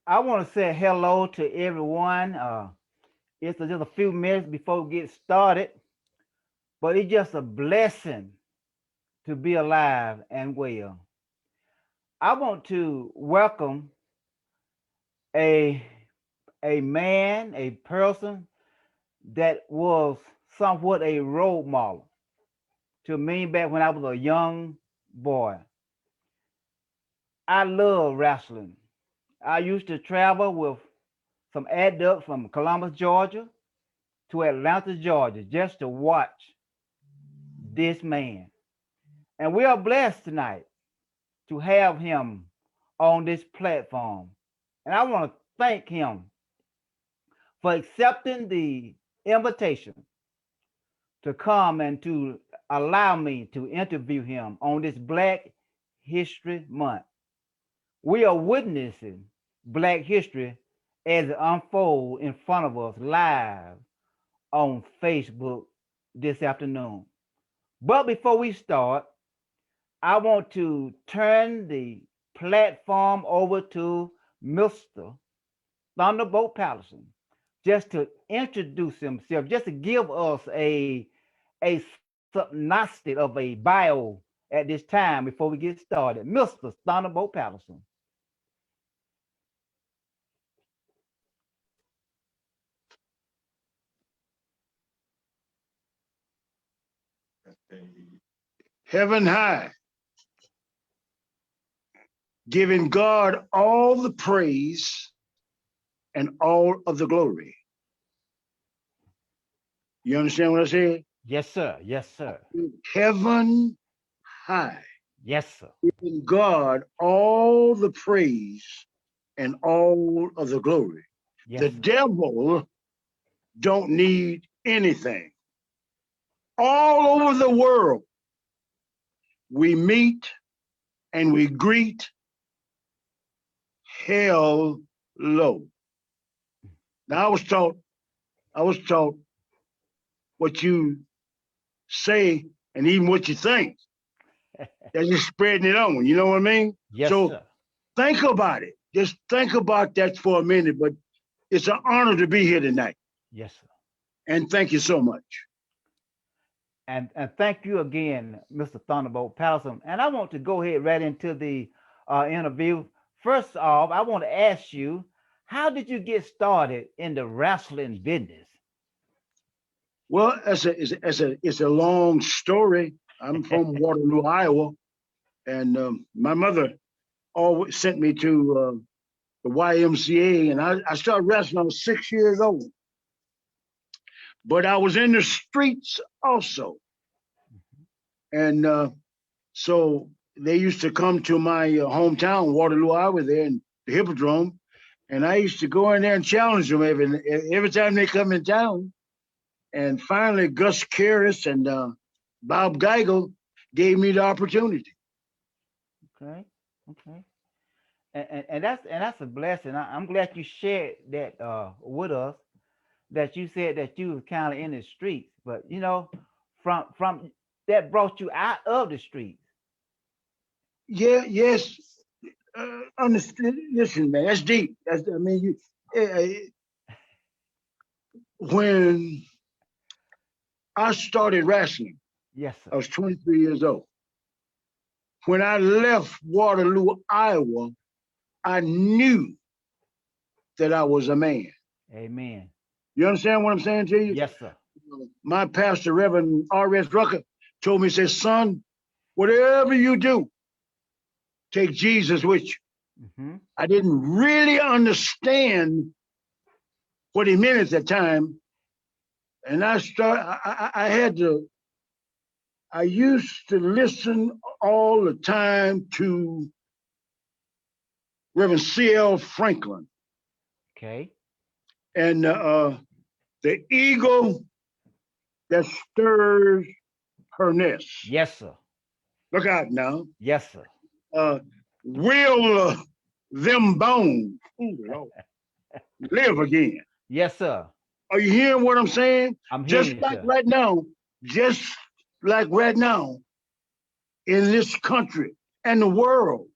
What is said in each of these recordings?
I want to say hello to everyone. It's just a few minutes before we get started, but it's just a blessing to be alive and well. I want to welcome a a person that was somewhat a role model to me back when I was a young boy. I love wrestling. I used to travel with some adults from Columbus, Georgia to Atlanta, Georgia, just to watch this man. And we are blessed tonight to have him on this platform. And I want to thank him for accepting the invitation to come and to allow me to interview him on this Black History Month. We are witnessing Black history as it unfolds in front of us live on Facebook this afternoon. But before we start, I want to turn the platform over to Mr. Thunderbolt Patterson just to introduce himself, just to give us a synopsis of a bio at this time before we get started. Mr. Thunderbolt Patterson. Heaven high, giving God all the praise and all of the glory. You understand what I said? Yes, sir. Yes, sir. Heaven high, Yes, sir. giving God all the praise and all of the glory. Yes, The sir. devil don't need anything. All over the world, we meet and we greet hell low. Now I was taught what you say and even what you think. They're just spreading it on. You know what I mean? Yes, So sir. think about it. Just think about that for a minute. But it's an honor to be here tonight. Yes, sir. And thank you so much. And thank you again, Mr. Thunderbolt Patterson. And I want to go ahead right into the interview. First off, I want to ask you, how did you get started in the wrestling business? Well, it's a long story. I'm from Waterloo, Iowa, and my mother always sent me to the YMCA, and I started wrestling. I was 6 years old, but I was in the streets also, and so they used to come to my hometown, Waterloo, Iowa, there in the Hippodrome, and I used to go in there and challenge them every time they come in town. And finally, Gus Karras and Bob Geigel gave me the opportunity. Okay, okay. And that's a blessing. I'm glad you shared that with us. That you said that you was kind of in the streets, but from that brought you out of the streets. Yeah, yes. Understand? Listen, man, that's deep. I mean, when I started wrestling, Yes, sir. I was 23 years old. When I left Waterloo, Iowa, I knew that I was a man. Amen. You understand what I'm saying to you? Yes, sir. My pastor, Reverend R.S. Rucker, told me, he said, son, whatever you do, take Jesus with you. Hmm. I didn't really understand what he meant at that time. And I had to, I used to listen all the time to Reverend C.L. Franklin Okay. and the eagle that stirs her nest. Yes, sir. Look out now. Yes, sir. Uh, will them bones, ooh, Lord, live again? Yes, sir. Are you hearing what I'm saying? I'm hearing Just you, like sir. right now, just like right now in this country and the world,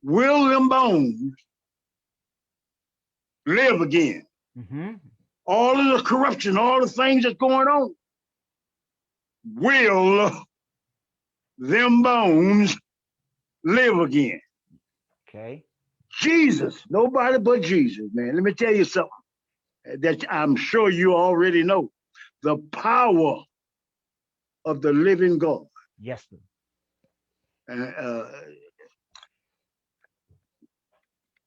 will them bones live again? Mm-hmm. All of the corruption, all the things that's going on, will them bones live again? Okay. Jesus, nobody but Jesus, man. Let me tell you something that I'm sure you already know. The power of the living God. Yes, sir. Uh,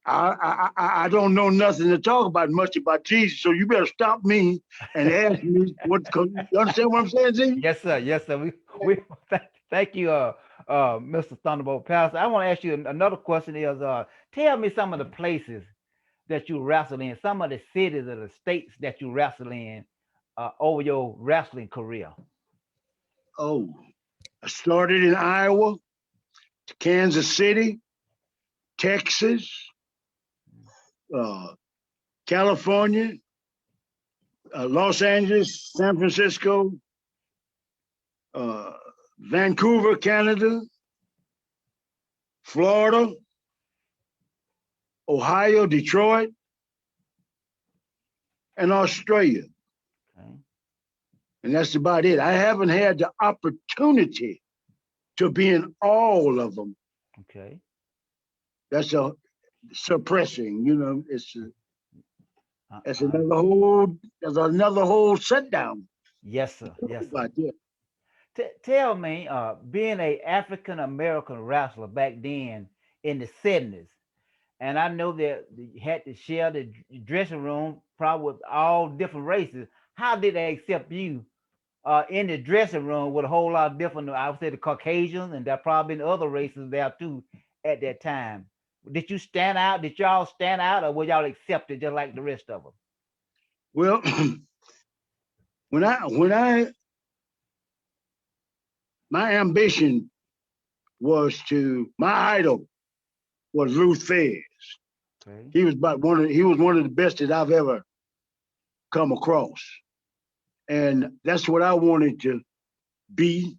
I don't know nothing to talk about much about Jesus, so you better stop me and ask me what. You understand what I'm saying, Z? Yes, sir. Yes, sir. We thank you, Mr. Thunderbolt Pastor. I want to ask you another question. Is tell me some of the places that you wrestle in, some of the cities or the states that you wrestle in over your wrestling career. Oh, I started in Iowa, Kansas City, Texas, uh, California, Los Angeles, San Francisco, uh, Vancouver, Canada, Florida, Ohio, Detroit, and Australia. Okay. And that's about it. I haven't had the opportunity to be in all of them. Okay. That's a suppressing, Uh, it's uh, another whole, there's another whole sit down yes, sir. Yes, sir. about that. Tell me, being a African American wrestler back then in the 70s, and I know that you had to share the dressing room probably with all different races. How did they accept you in the dressing room with a whole lot of different, I would say the Caucasians, and there probably been other races there too at that time? Did you stand out? Did y'all stand out, or were y'all accepted just like the rest of them? Well, when I my ambition was my idol was Lou Thesz. Okay. He was one of the best that I've ever come across. And that's what I wanted to be,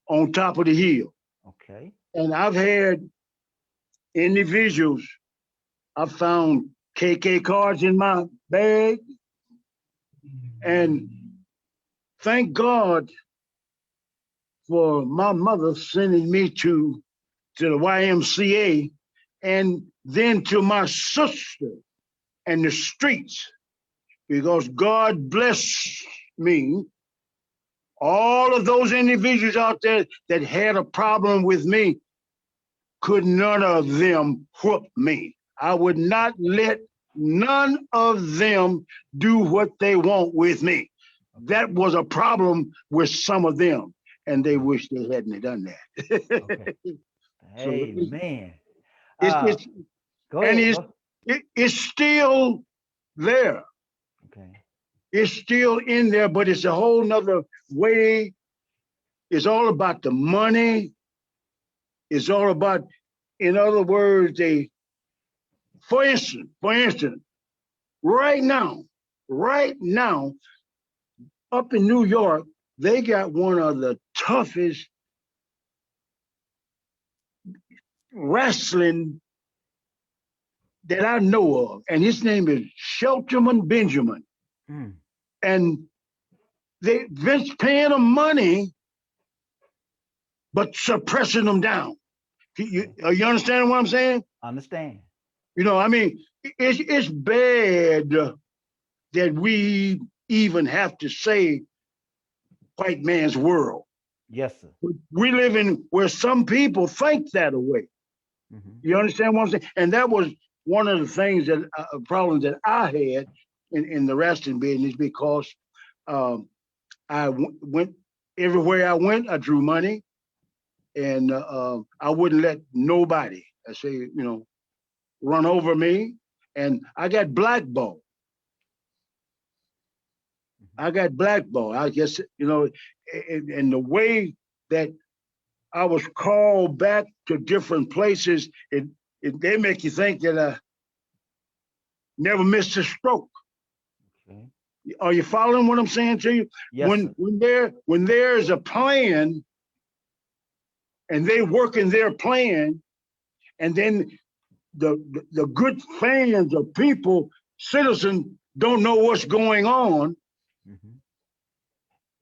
on top of the hill. Okay. And I've had individuals, I found KK cards in my bag, and thank God for my mother sending me to the YMCA, and then to my sister and the streets, because God bless me. All of those individuals out there that had a problem with me, could none of them whoop me. I would not let none of them do what they want with me. Okay. That was a problem with some of them, and they wish they hadn't done Okay. that. So Hey man. it's, Uh it's Go and ahead. Go. it's still there. Okay. It's still in there, but it's a whole nother way. It's all about the money. It's all about, in other words, for instance, right now, right now, up in New York, they got one of the toughest wrestling that I know of, and his name is Shelterman Benjamin. Mm, And Vince paying them money, but suppressing them down. okay. You understand what I'm saying? Understand. I mean, it's bad that we even have to say white man's world. Yes, sir. We live in where some people think that way. Hmm. You understand what I'm saying? And that was one of the things that problems that I had in the wrestling business, because um, went everywhere I went. I drew money, and I wouldn't let nobody, I say, run over me. And I got blackballed. Hmm. I got blackballed. I guess, and the way that I was called back to different places, they make you think that I never missed a stroke. Okay. Are you following what I'm saying to you? Yes, sir. When there's a plan and they working their plan, and then the good fans of people, citizens don't know what's going on, Mm-hmm.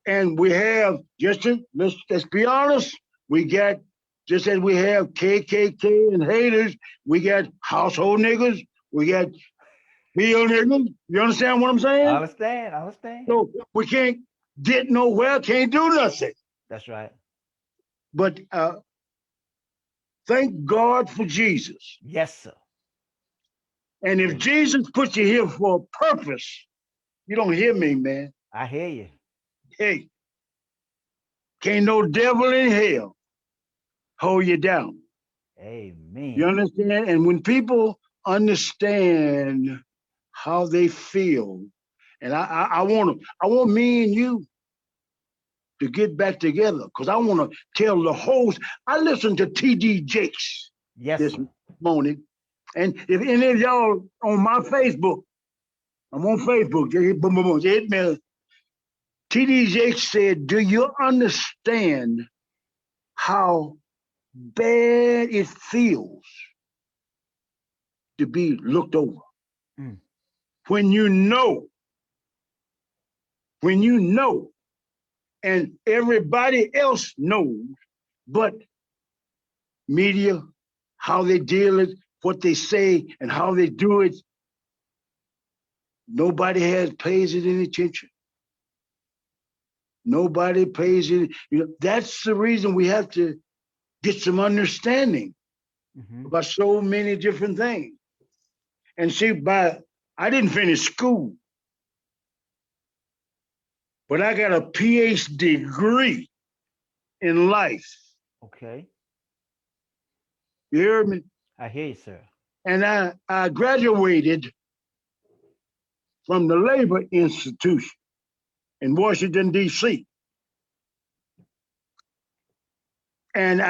and we have let's be honest, we got just as we have KKK and haters, we got household niggas, we got field niggas. You understand what I'm I saying? understand. I understand. So we can't get nowhere, can't do nothing. That's right. But thank God for Jesus. Yes, sir. And if Yes. Jesus put you here for a purpose, you don't hear me, man. I hear you. Hey, can't no devil in hell hold you down. You Amen. understand? And when people understand how they feel, and I want me and you to get back together because I want to tell the host. I listened to TD Jakes Yes, this sir. morning, and if any of y'all on my Facebook, I'm on Facebook. Just hit me. TD Jakes said, "Do you understand how bad it feels to be looked over Mm. when you know, when you know, and everybody else knows, but media, how they deal it, what they say, and how they do it, nobody has pays it any attention. Nobody pays it. You know, that's the reason we have to get some understanding Mm-hmm. about so many different things. And see, I didn't finish school, but I got a PhD degree in life. Okay. You hear me? I hear you, sir. And I graduated from the Labor Institution in Washington, D.C. And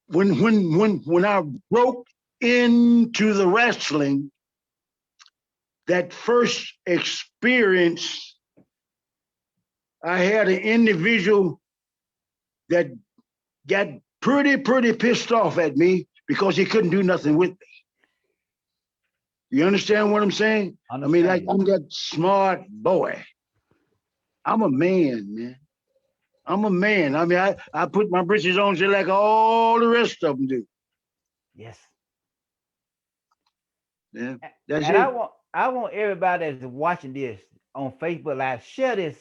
when I broke into the wrestling, that first experience, I had an individual that got pretty pissed off at me because he couldn't do nothing with me. You understand what I'm saying? I mean, like Understand. I'm that smart boy. I'm a man, man. I'm a man. I mean, I put my britches on just like all the rest of them do. Yes. Yeah, that's And it. I want everybody that's watching this on Facebook Live, share this.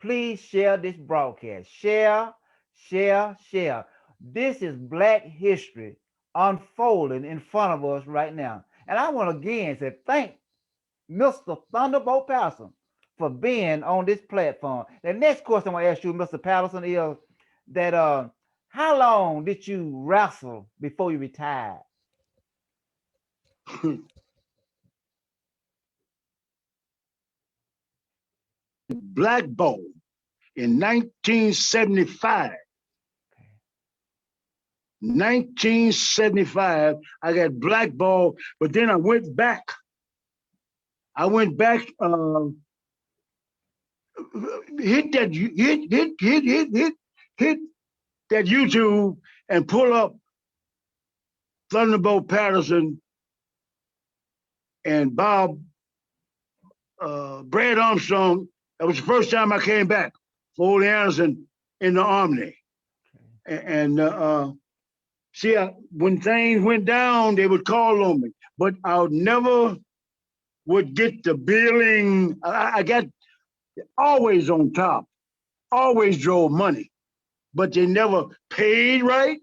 Please share this broadcast. Share, share, share. This is Black history unfolding in front of us right now. And I want to again say thank Mr. Thunderbolt Patterson for being on this platform. The next question I want to ask you, Mr. Patterson, is that how long did you wrestle before you retired? Blackball in 1975. 1975, I got blackballed, but then I went back. I went back, hit that, hit that YouTube and pull up Thunderbolt Patterson and Brad Armstrong. That was the first time I came back for Ole Anderson in the Army. And see, when things went down, they would call on me, but I never would get the billing. I got always on top, always drove money, but they never paid right,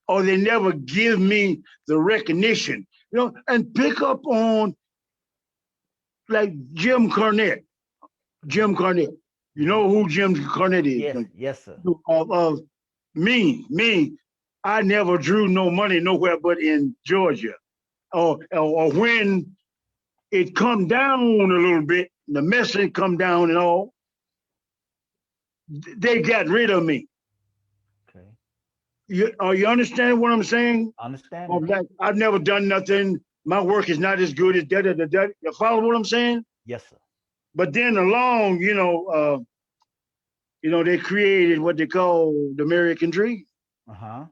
or they never give me the recognition, you know, and pick up on like Jim Cornette. Jim Cornette. You know who Jim Cornette is? Yes, yes, sir. Of me, I never drew no money nowhere but in Georgia. Or when it come down a little bit, the message come down and all, they got rid of me. Okay. You understand what I'm saying? Understanding. Of like, I've never done nothing. My work is not as good as da da da da. You follow what I'm saying? Yes, sir. But then along, they created what they call the American dream. Uh-huh.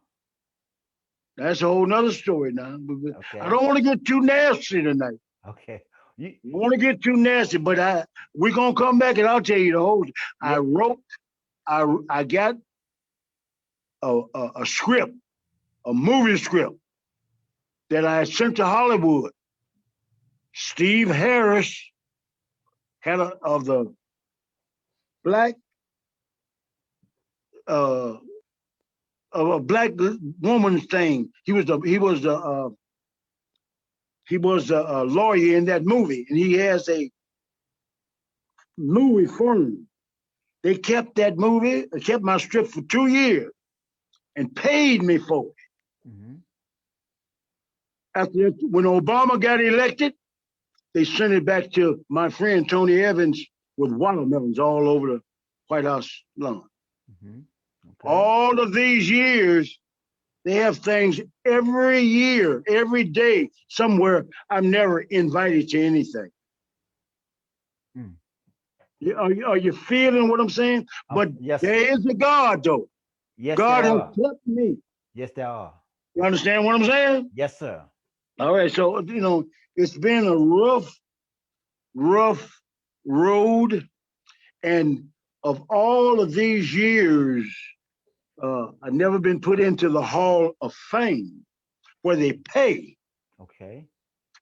That's a whole nother story now. I Okay. don't want to get too nasty tonight. Okay. You I want to get too nasty, but we're gonna come back and I'll tell you the whole. I yeah. wrote, I got a script, a movie script that I sent to Hollywood. Steve Harris had of the black uh of a black woman's thing. He was a lawyer in that movie, and he has a movie firm. They kept that movie, kept my script for 2 years, and paid me for it. Mm-hmm. After when Obama got elected, they sent it back to my friend Tony Evans with watermelons all over the White House lawn. Mm-hmm. Okay. All of these years, they have things every year, every day, somewhere. I'm never invited to anything. Mm. Are you feeling what I'm saying? But Yes. there is a God, though. Yes, God there has are. kept me. Yes, there are. You understand what I'm saying? Yes, sir. All right. So, it's been a rough road. And of all of these years, I've never been put into the Hall of Fame where they pay. Okay.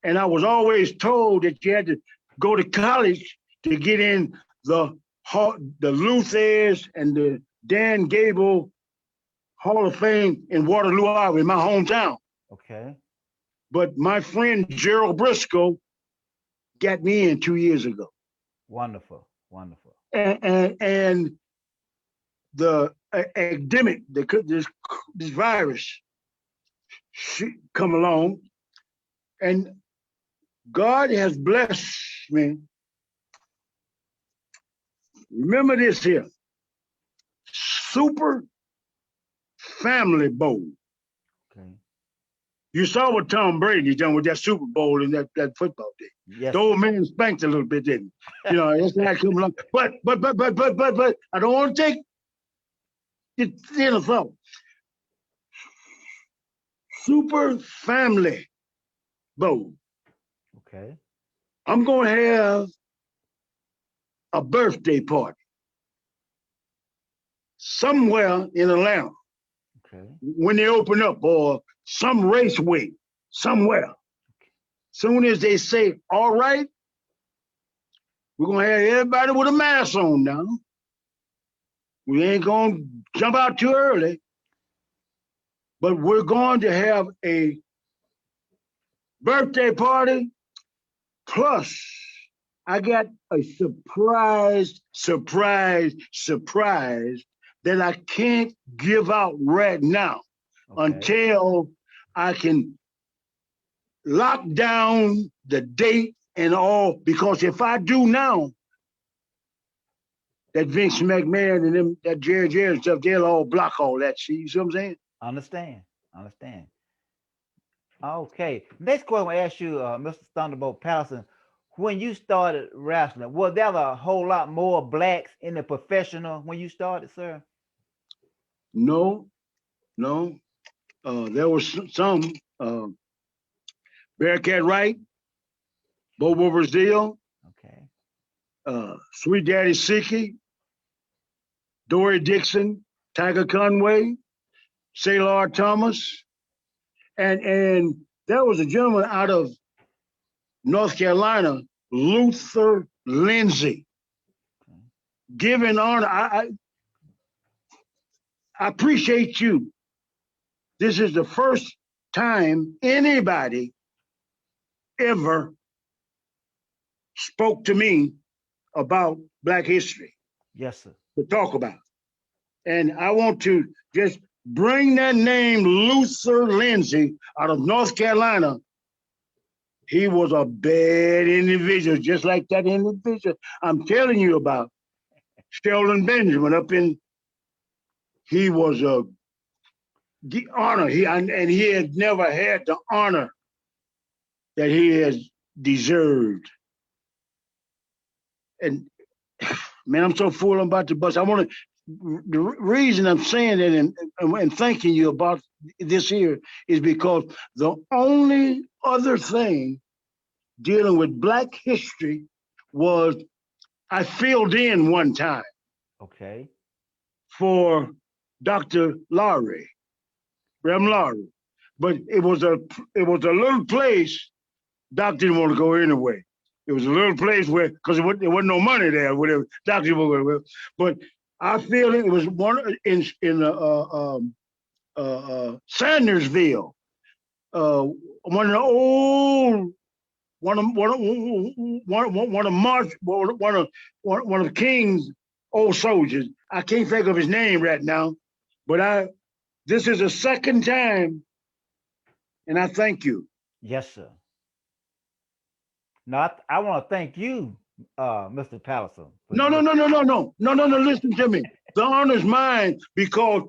And I was always told that you had to go to college to get in the Luthers and the Dan Gable Hall of Fame in Waterloo, Iowa, in my hometown. Okay. But my friend Gerald Briscoe got me in 2 years ago. Wonderful. Wonderful. And the epidemic, this virus come along, and God has blessed me. Remember this here, Super Family Bowl. Okay. You saw what Tom Brady done with that Super Bowl and that football day. Yes. The old man spanked a little bit, didn't he? That's how it come along. But I don't want to take the NFL. Super Family Bowl. Okay. I'm gonna have a birthday party somewhere in Atlanta Okay. when they open up, or some raceway somewhere. Soon as they say, all right, we're gonna have everybody with a mask on now. We ain't gonna jump out too early, but we're going to have a birthday party. Plus, I got a surprise that I can't give out right now Okay. until I can lock down the date and all. Because if I do now, that Vince McMahon and them, that Jerry and stuff, they'll all block all that. See what I'm saying? Understand. Understand. Okay. Next question I ask you, Mr. Thunderbolt Patterson. When you started wrestling, was there a whole lot more blacks in the professional when you started, sir? No, no. There was some. Bearcat Wright, Bobo Brazil, Okay. Sweet Daddy Siki, Dory Dixon, Tiger Conway, Sailor Thomas, and there was a gentleman out of North Carolina, Luther Lindsay, giving honor. I appreciate you. This is the first time anybody ever spoke to me about Black history Yes, sir. to talk about. And I want to just bring that name, Luther Lindsay, out of North Carolina. He was a bad individual, just like that individual I'm telling you about, Sheldon Benjamin up in. He was the honor. He had never had the honor that he has deserved. And man, I'm so full. I'm about to bust. I want to the reason I'm saying that and thanking you about this here is because the only other thing dealing with Black history was I filled in one time Okay. for Dr. Lowry, Rem Lowry, but it was a little place. Doc didn't want to go anyway. It was a little place where because there wasn't no money there. Whatever Doc didn't want to go, but I feel it was one in Sandersville, one of the old one of March one of King's old soldiers. I can't think of his name right now, but this is the second time, and I thank you. Yes, sir. Now, I want to thank you, Mr. Patterson, for No, no, just no, no, no, no, no, no, no. Listen to me. The honor's mine because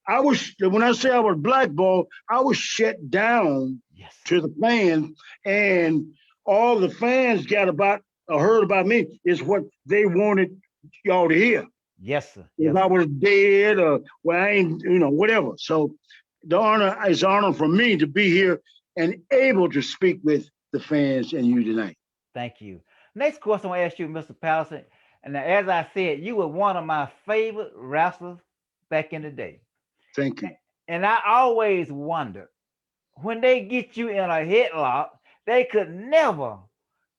when I say I was blackballed, I was shut down yes, sir. to the fans, and all the fans got about or heard about me is what they wanted y'all to hear. Yes, sir. If Yes, I sir. was dead or well, I ain't, whatever. So the honor is honor for me to be here and able to speak with the fans and you tonight. Thank you. Next question I want to ask you, Mr. Patterson. And as I said, you were one of my favorite wrestlers back in the day. Thank you. And I always wondered when they get you in a headlock, they could never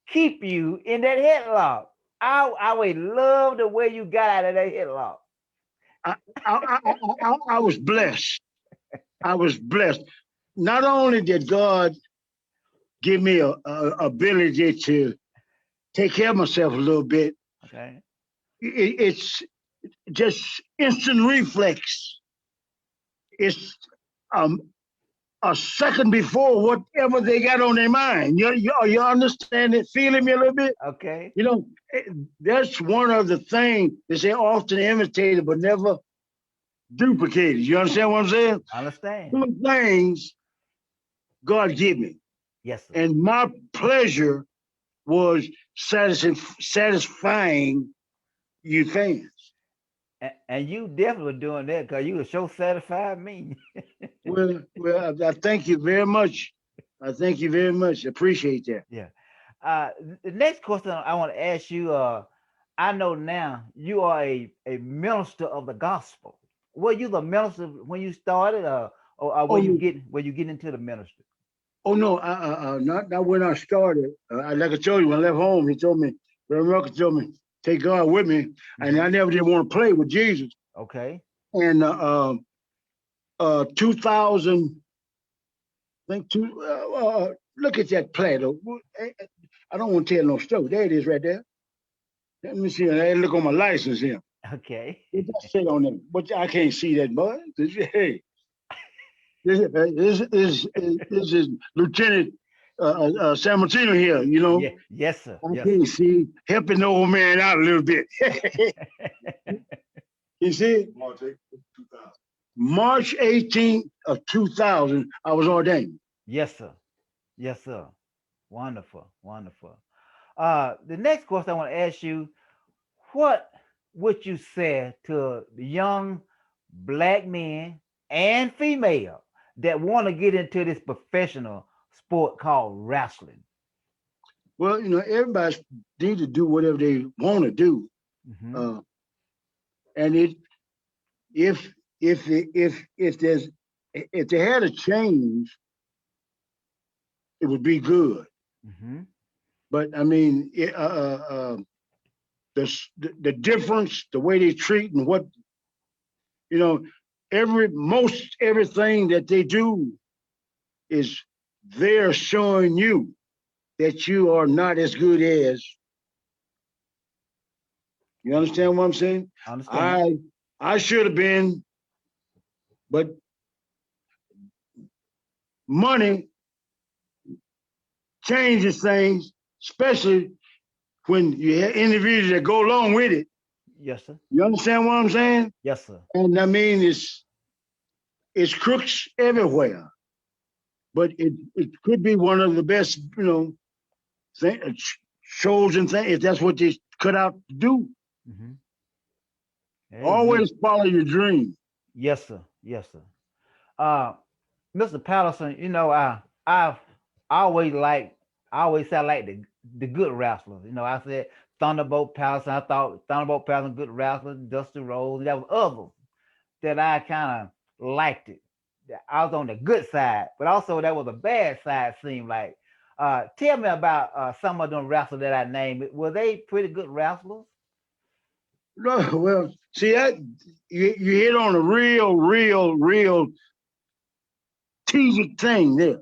keep you in that headlock. I would love the way you got out of that headlock. I, I was blessed. I was blessed. Not only did God give me a ability to take care of myself a little bit, Okay. it's just instant reflex. It's um, a second before whatever they got on their mind. You understand it? Feeling me a little bit? Okay. You know, that's one of the things they say often imitated but never duplicated. You understand what I'm saying? I understand. Two things God give me. Yes, sir. And my pleasure was satisfying you fans. And you definitely were doing that because you were so satisfied me. Well, I thank you very much. I thank you very much. Appreciate that. Yeah. The next question I want to ask you, I know now you are a minister of the gospel. Were you the minister when you started, or Oh, no. were you getting into the ministry? Oh no, not when I started. Like I told you, when I left home, he told me, Reverend Rucker told me, take God with me, and I never did want to play with Jesus. Okay. And 2000, I think look at that plaid. I don't want to tell no story. There it is, right there. Let me see. I look on my license here. Okay. What does that say on there? But I can't see that, bud. Hey, this is Lieutenant San Martino here. Yeah. Yes, sir. I Yes, can't see, helping the old man out a little bit. sir. You see, March 18th of 2000, I was ordained. Yes, sir. Yes, sir. Wonderful. Wonderful. The next question I want to ask you, what would you say to the young black men and female that want to get into this professional sport called wrestling? Well, everybody need to do whatever they want to do, Hmm. uh, and if if they had a change, it would be good. Hmm. But I mean, the difference, the way they treat and what you know, most everything that they do is they're showing you that you are not as good as. You understand what I'm saying? I understand. I should have been, but money changes things, especially when you have individuals that go along with it. Yes, sir. You understand what I'm saying? Yes, sir. And I mean, it's crooks everywhere, but it could be one of the best, shows and things if that's what they cut out to do. Hmm. Amen. Always follow your dream. Yes, sir. Yes, sir. Uh, Mr. Patterson, I've always like I always said I like the good wrestlers. I said Thunderbolt Patterson. I thought Thunderbolt Patterson good wrestler, Dusty Rhodes. There was others that I kind of liked it. I was on the good side, but also there was a bad side. Seemed like. Tell me about some of them wrestlers that I named. Were they pretty good wrestlers? No, well, see that you hit on a real strategic thing there.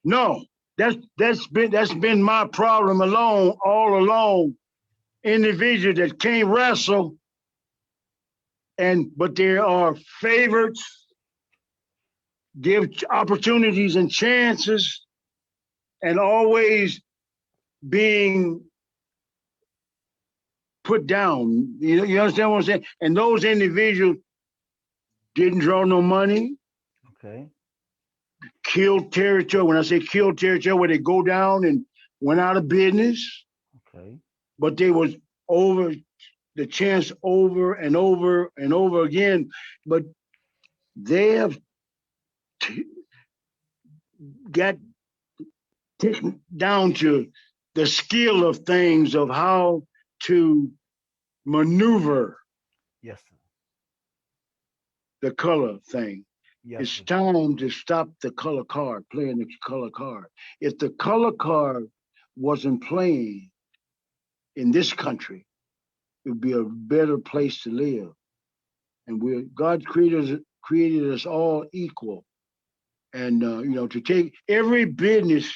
No, that's been my problem alone all along. Individuals that can't wrestle, and but there are favorites, give opportunities and chances, and always being put down. You understand what I'm saying? And those individuals didn't draw no money, Okay. killed territory. When I say killed territory, where they go down and went out of business, Okay. but they was over the chance over and over and over again. But they have t- got taken down to the skill of things of how to maneuver Yes, sir. the color thing. Yes, It's sir. time to stop the color card, playing the color card. If the color card wasn't playing in this country, it would be a better place to live. And God created us all equal. And to take every business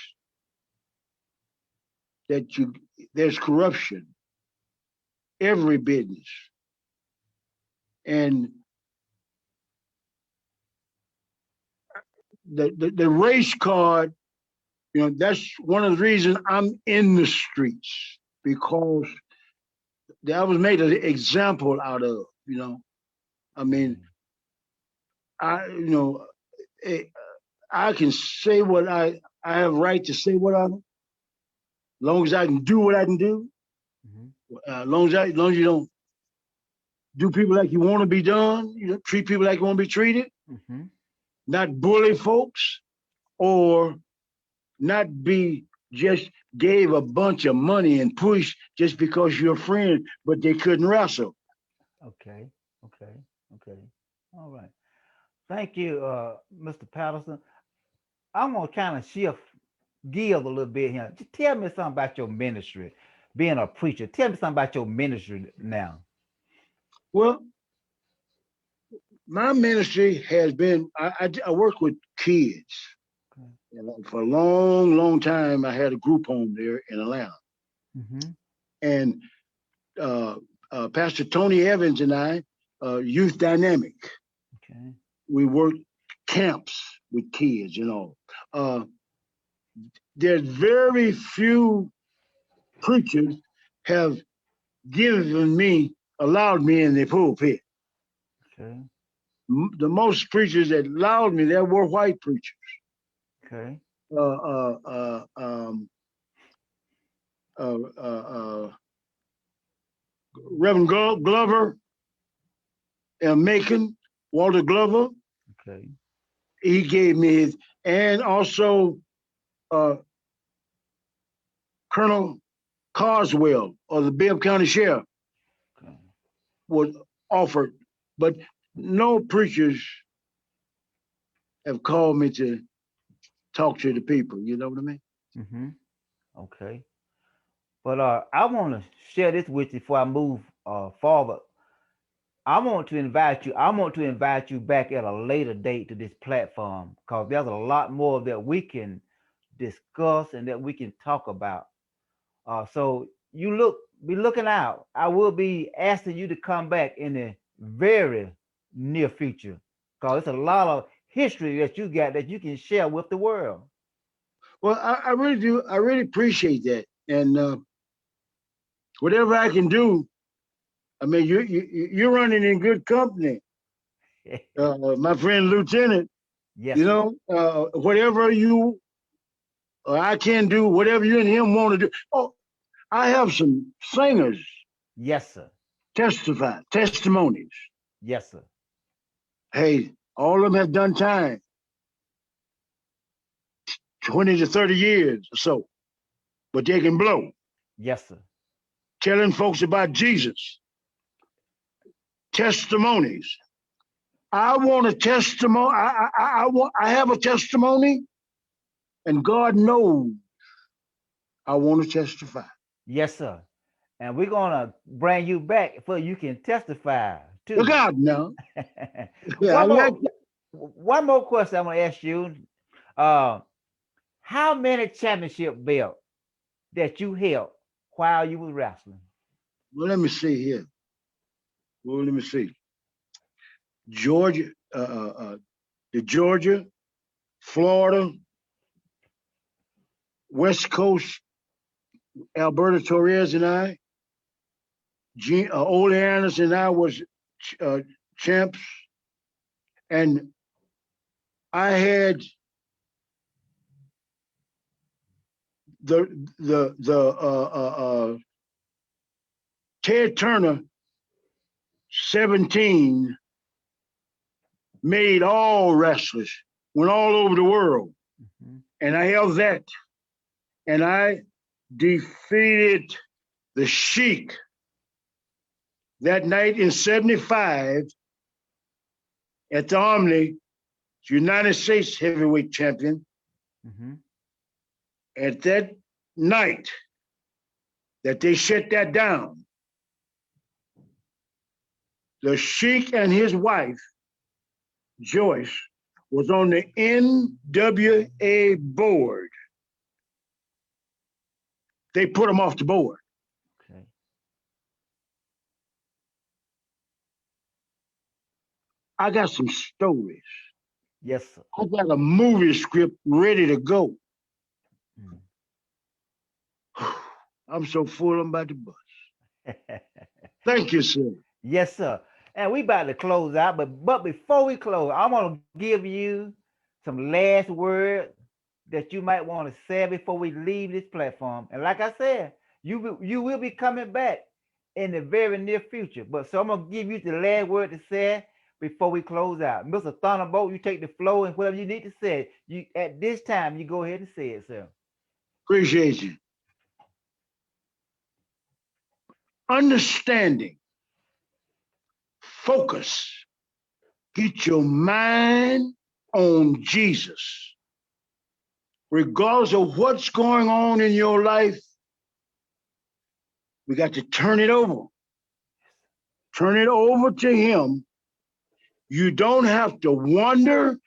that you there's corruption, every business. And the race card, that's one of the reasons I'm in the streets because that was made an example out of. I mean, Mhm. I you know eh, I can say what I have right to say what I, long as I can do what I can do. Mhm. Long as you don't do people like you want to be done. Treat people like you want to be treated. Mhm. Not bully folks or not be just gave a bunch of money and push just because you're a friend, but they couldn't wrestle. Okay. Okay. Okay. All right. Thank you, Mr. Patterson. I'm gonna kind of shift gears a little bit here. Just tell me something about your ministry, being a preacher. Tell me something about your ministry now. Well, my ministry has been I work with kids. Okay. For a long time, I had a group home there in Atlanta, Mm-hmm. and uh, Pastor Tony Evans and I, Youth Dynamic, Okay. we worked camps with kids. Uh, there's very few preachers have allowed me in the pulpit. Okay. The most preachers that allowed me there were white preachers. Okay. Uh, uh, uh, um, uh, uh, Reverend Glover and Macon, Walter Glover, Okay. he gave me his, and also uh, Colonel Carswell or the Bibb County Sheriff Okay. was offered, but no preachers have called me to talk to the people. You know what I mean? Mm-hmm. Okay. But I want to share this with you before I move forward. I want to invite you back at a later date to this platform because there's a lot more that we can discuss and that we can talk about. So be looking out. I will be asking you to come back in the very near future because it's a lot of history that you got that you can share with the world. Well, I really do. I really appreciate that, and whatever I can do. I mean, you're running in good company, my friend Lieutenant. Yes, sir. Whatever you or I can do, whatever you and him want to do. Oh, I have some singers Yes, sir. testify, testimonies. Yes, sir. Hey, all of them have done time, 20 to 30 years or so, but they can blow. Yes, sir. Telling folks about Jesus, testimonies. I want a testimony. I have a testimony, and God knows I want to testify. Yes, sir. And we're gonna bring you back so you can testify Look too. out now. Yeah, I one like more one more question I'm gonna ask you. Uh, how many championship belts that you held while you was wrestling? Well, let me see here. Well, let me see. Georgia, the Georgia, Florida, West Coast, Alberto Torres and I, Ole Anderson and I was champs, and I had the Ted Turner 17 made all wrestlers, went all over the world, and I held that, and I defeated the Sheik that night in '75 at the Omni, United States heavyweight champion. Mm-hmm. At that night that they shut that down, the Sheik and his wife, Joyce, was on the NWA board. They put him off the board. Okay. I got some stories. Yes, sir. I got a movie script ready to go. Mm. I'm so full, I'm about to bust. Thank you, sir. Yes, sir. And we about to close out, but before we close, I want to give you some last words that you might want to say before we leave this platform. And like I said, you will be coming back in the very near future. But so I'm gonna give you the last word to say before we close out. Mr. Thunderbolt, you take the floor and whatever you need to say. You at this time, you go ahead and say it, sir. Appreciate you. Understanding, focus, get your mind on Jesus. Regardless of what's going on in your life, we got to turn it over. Turn it over to Him. You don't have to wonder.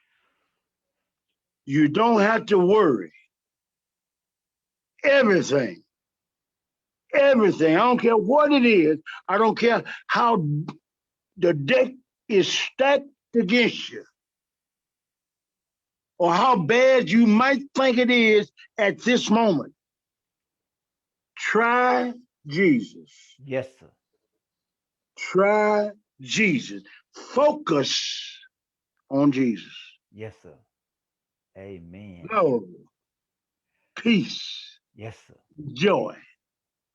You don't have to worry. Everything, everything, I don't care what it is. I don't care how the deck is stacked against you or how bad you might think it is at this moment. Try Jesus. Yes, sir. Try Jesus. Focus on Jesus. Yes, sir. Amen. Love, peace, Yes, sir. joy.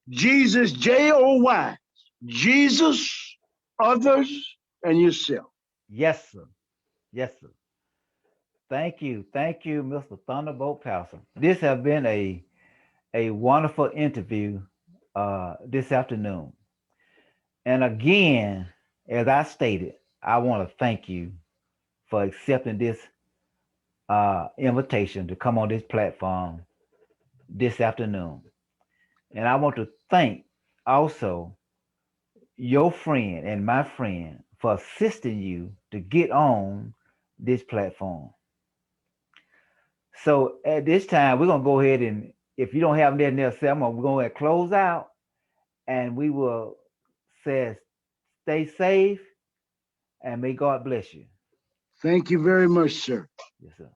Jesus, Joy. Jesus, others, and yourself. Yes, sir. Yes, sir. Thank you. Thank you, Mr. Thunderbolt Powell. This has been a wonderful interview this afternoon. And again, as I stated, I want to thank you for accepting this invitation to come on this platform this afternoon. And I want to thank also your friend and my friend for assisting you to get on this platform. So at this time, we're gonna go ahead and if you don't have anything else, we're gonna go ahead and close out, and we will say, stay safe, and may God bless you. Thank you very much, sir. Yes, sir.